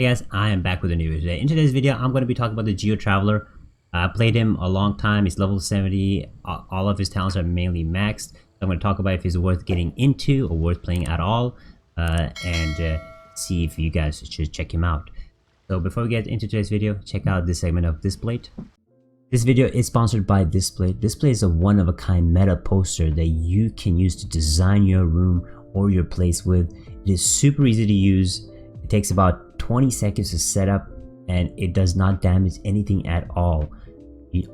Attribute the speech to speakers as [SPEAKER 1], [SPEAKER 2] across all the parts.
[SPEAKER 1] Hey guys, I am back with a new video today. In today's video, I'm going to be talking about the GeoTraveler. I played him a long time. He's level 70. All of his talents are mainly maxed. So I'm going to talk about if he's worth getting into or worth playing at all, and see if you guys should check him out. So before we get into today's video, check out this segment of Displate. This video is sponsored by Displate. Displate is a one-of-a-kind meta poster that you can use to design your room or your place with. It is super easy to use. It takes about 20 seconds to set up and it does not damage anything at all.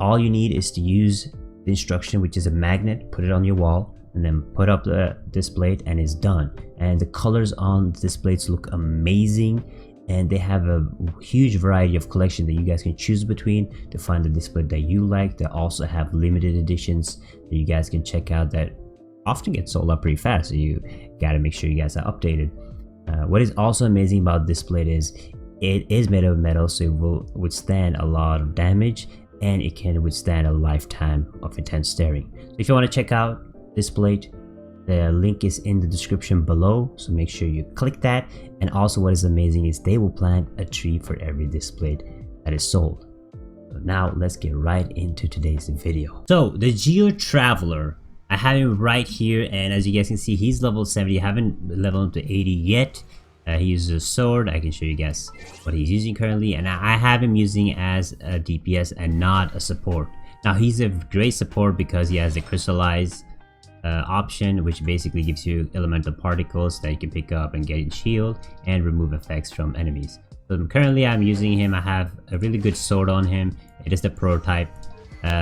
[SPEAKER 1] All you need is to use the instruction, which is a magnet, put it on your wall and then put up the Displate and it's done. And the colors on the Displates look amazing, and they have a huge variety of collection that you guys can choose between to find the Displate that you like. They also have limited editions that you guys can check out that often get sold out pretty fast, so you gotta make sure you guys are updated. What is also amazing about this plate is it is made of metal, so it will withstand a lot of damage and it can withstand a lifetime of intense staring. So if you want to check out this plate, the link is in the description below, so make sure you click that. And also what is amazing is they will plant a tree for every Displate that is sold. So now let's get right into today's video. So the GeoTraveler, I have him right here, and as you guys can see, he's level 70. I haven't leveled him to 80 yet. He uses a sword. I can show you guys what he's using currently, and I have him using as a DPS and not a support. Now he's a great support because he has the crystallize option, which basically gives you elemental particles that you can pick up and get in shield and remove effects from enemies. So currently I'm using him. I have a really good sword on him. It is the prototype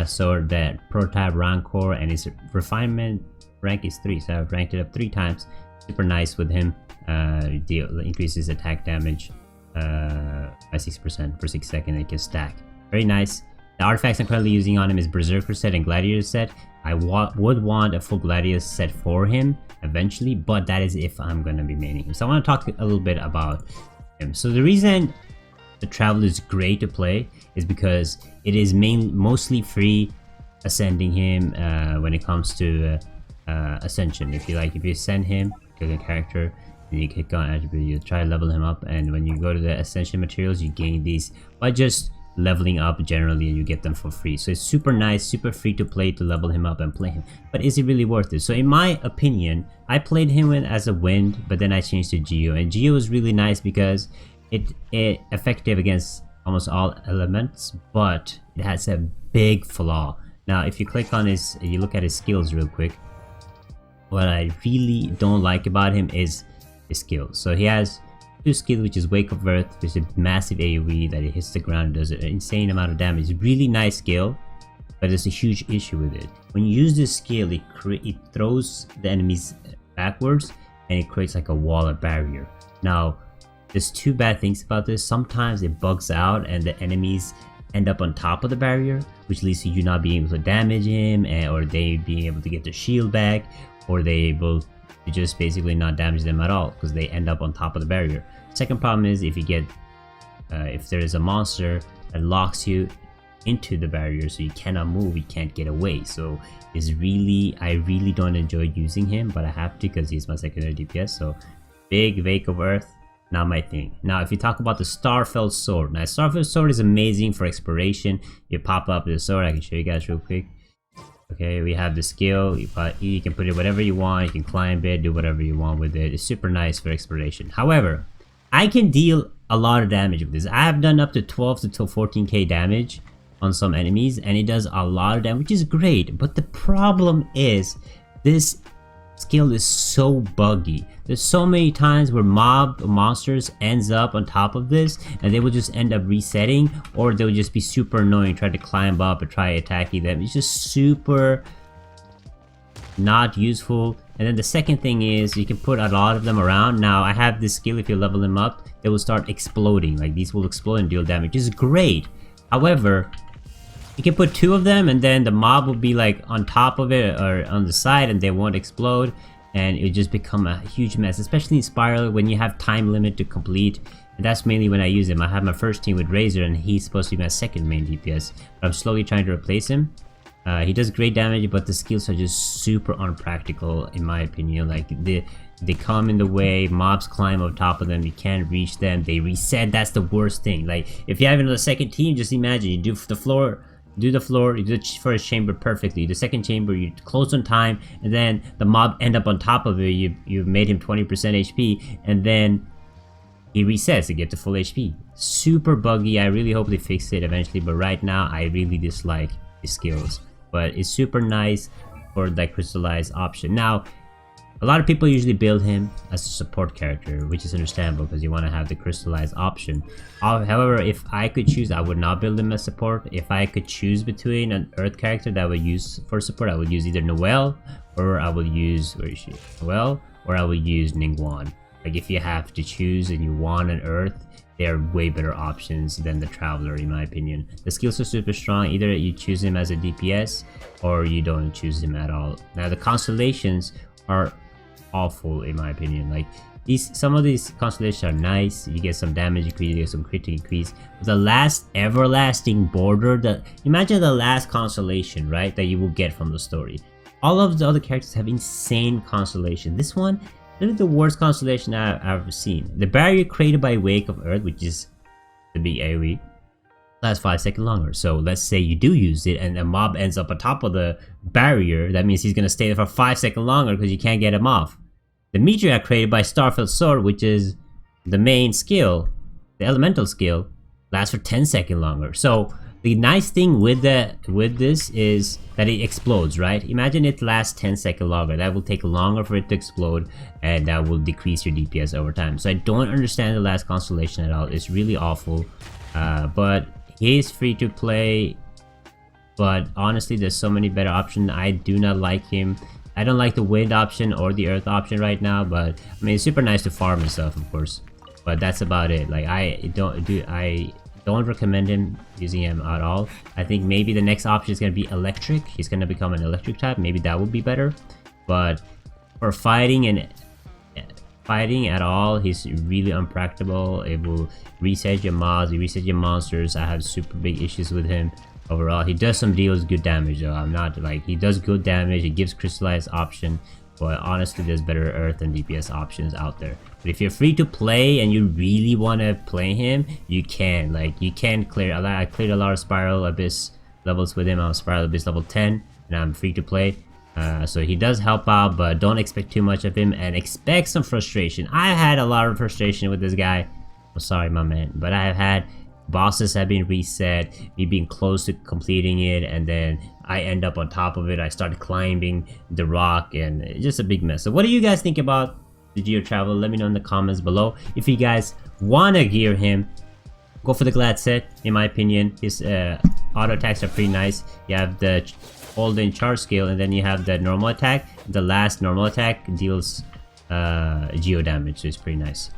[SPEAKER 1] sword, that prototype Rancor, and his refinement rank is 3, so I've ranked it up 3 times. Super nice with him. Increases attack damage by 6% for 6 seconds. It can stack. Very nice. The artifacts I'm currently using on him is Berserker set and Gladiator set. I would want a full Gladiator set for him eventually, but that is if I'm going to be maining him. So I want to talk a little bit about him. So the reason the Traveler is great to play is because it is mostly free ascending him when it comes to ascension. If you ascend him, click a character, and you click on attribute, you try to level him up, and when you go to the ascension materials, you gain these by just leveling up generally, and you get them for free. So it's super nice, super free to play, to level him up and play him. But is it really worth it? So in my opinion, I played him as a wind, but then I changed to Geo, and Geo is really nice because it effective against almost all elements, but it has a big flaw. Now if you click on his, you look at his skills real quick, what I really don't like about him is his skills. So he has 2 skills, which is Wake of Earth, which is a massive AoE that it hits the ground and does an insane amount of damage. Really nice skill, but there's a huge issue with it. When you use this skill, it throws the enemies backwards and it creates like a wall or barrier. Now there's 2 bad things about this. Sometimes it bugs out and the enemies end up on top of the barrier, which leads to you not being able to damage him, or they being able to get their shield back, or they able to just basically not damage them at all because they end up on top of the barrier. Second problem is if you get if there is a monster that locks you into the barrier, so you cannot move, you can't get away. So it's I really don't enjoy using him, but I have to because he's my secondary DPS. So big Wake of Earth, not my thing. Now if you talk about the Starfell sword, now Starfell sword is amazing for exploration. You pop up the sword, I can show you guys real quick. Okay, we have the skill, you can put it whatever you want, you can climb it, do whatever you want with it. It's super nice for exploration. However, I can deal a lot of damage with this. I have done up to 12 to 14k damage on some enemies, and it does a lot of damage, which is great. But the problem is this skill is so buggy. There's so many times where monsters ends up on top of this and they will just end up resetting, or they'll just be super annoying, try to climb up or try attacking them. It's just super not useful. And then the second thing is you can put a lot of them around. Now I have this skill, if you level them up, they will start exploding. Like these will explode and deal damage, which is great. However, you can put 2 of them and then the mob will be like on top of it or on the side and they won't explode, and it just become a huge mess, especially in Spiral when you have time limit to complete. And that's mainly when I use him. I have my first team with Razor and he's supposed to be my second main DPS, but I'm slowly trying to replace him. He does great damage, but the skills are just super unpractical in my opinion. Like They come in the way, mobs climb on top of them, you can't reach them, they reset. That's the worst thing. Like, if you have another second team, just imagine you do the floor, you do the first chamber perfectly, the second chamber you close on time, and then the mob end up on top of it. You made him 20% HP, and then he resets to get to full HP. Super buggy. I really hope they fix it eventually, but right now I really dislike his skills. But it's super nice for that crystallized option. Now, a lot of people usually build him as a support character, which is understandable because you want to have the crystallized option. However, if I could choose, I would not build him as support. If I could choose between an earth character that I would use for support, I would use either Noelle, or I would use, where is she? Noelle, or I would use Ningguang. Like, if you have to choose and you want an earth, they are way better options than the Traveler, in my opinion. The skills are super strong. Either you choose him as a DPS or you don't choose him at all. Now, the constellations are awful, in my opinion. Like, some of these constellations are nice. You get some damage increase, you get some crit increase. But the last everlasting border, imagine the last constellation, right, that you will get from the story. All of the other characters have insane constellation. This one, this is the worst constellation I've ever seen. The barrier created by Wake of Earth, which is the big AoE, lasts 5 seconds longer. So let's say you do use it and a mob ends up on top of the barrier. That means he's gonna stay there for 5 seconds longer because you can't get him off. The meteor created by Starfield Sword, which is the main skill, the elemental skill, lasts for 10 seconds longer. So the nice thing with this is that it explodes, right? Imagine it lasts 10 seconds longer. That will take longer for it to explode, and that will decrease your DPS over time. So I don't understand the last constellation at all. It's really awful. But he is free to play. But honestly, there's so many better options. I do not like him. I don't like the wind option or the earth option right now, but I mean, it's super nice to farm and stuff, of course. But that's about it. Like, I don't recommend him using him at all. I think maybe the next option is gonna be electric. He's gonna become an electric type. Maybe that would be better. But for fighting at all, he's really unpractical. It will reset your mobs, reset your monsters. I have super big issues with him. Overall, he does deals good damage though. I'm not like, he does good damage, he gives crystallized option, but honestly there's better earth and DPS options out there. But if you're free to play and you really want to play him, you can. Like, you can clear. I cleared a lot of Spiral Abyss levels with him. I'm Spiral Abyss level 10 and I'm free to play. So he does help out, but don't expect too much of him and expect some frustration. I had a lot of frustration with this guy. I'm sorry, my man, but I have had bosses have been reset, me being close to completing it, and then I end up on top of it. I started climbing the rock, and it's just a big mess. So what do you guys think about the GeoTraveler? Let me know in the comments below. If you guys want to gear him, go for the Glad set. In my opinion, his auto attacks are pretty nice. You have the hold and charge skill, and then you have the normal attack. The last normal attack deals geo damage, so it's pretty nice.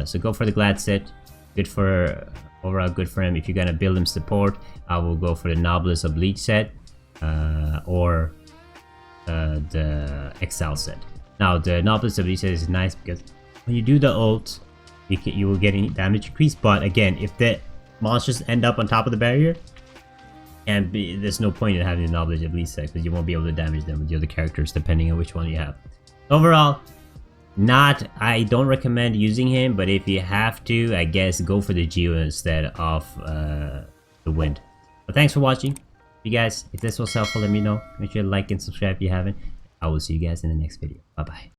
[SPEAKER 1] So go for the Glad set. Good for overall, good for him. If you're gonna build him support, I will go for the Noblesse Oblige set or the Excel set. Now the Noblesse Oblige set is nice because when you do the ult, you will get any damage increase. But again, if the monsters end up on top of the barrier, and there's no point in having the Noblesse Oblige set because you won't be able to damage them with the other characters depending on which one you have. Overall, I don't recommend using him, but if you have to, I guess go for the Geo instead of the Wind. But thanks for watching. You guys, if this was helpful, let me know. Make sure to like and subscribe if you haven't. I will see you guys in the next video. Bye bye.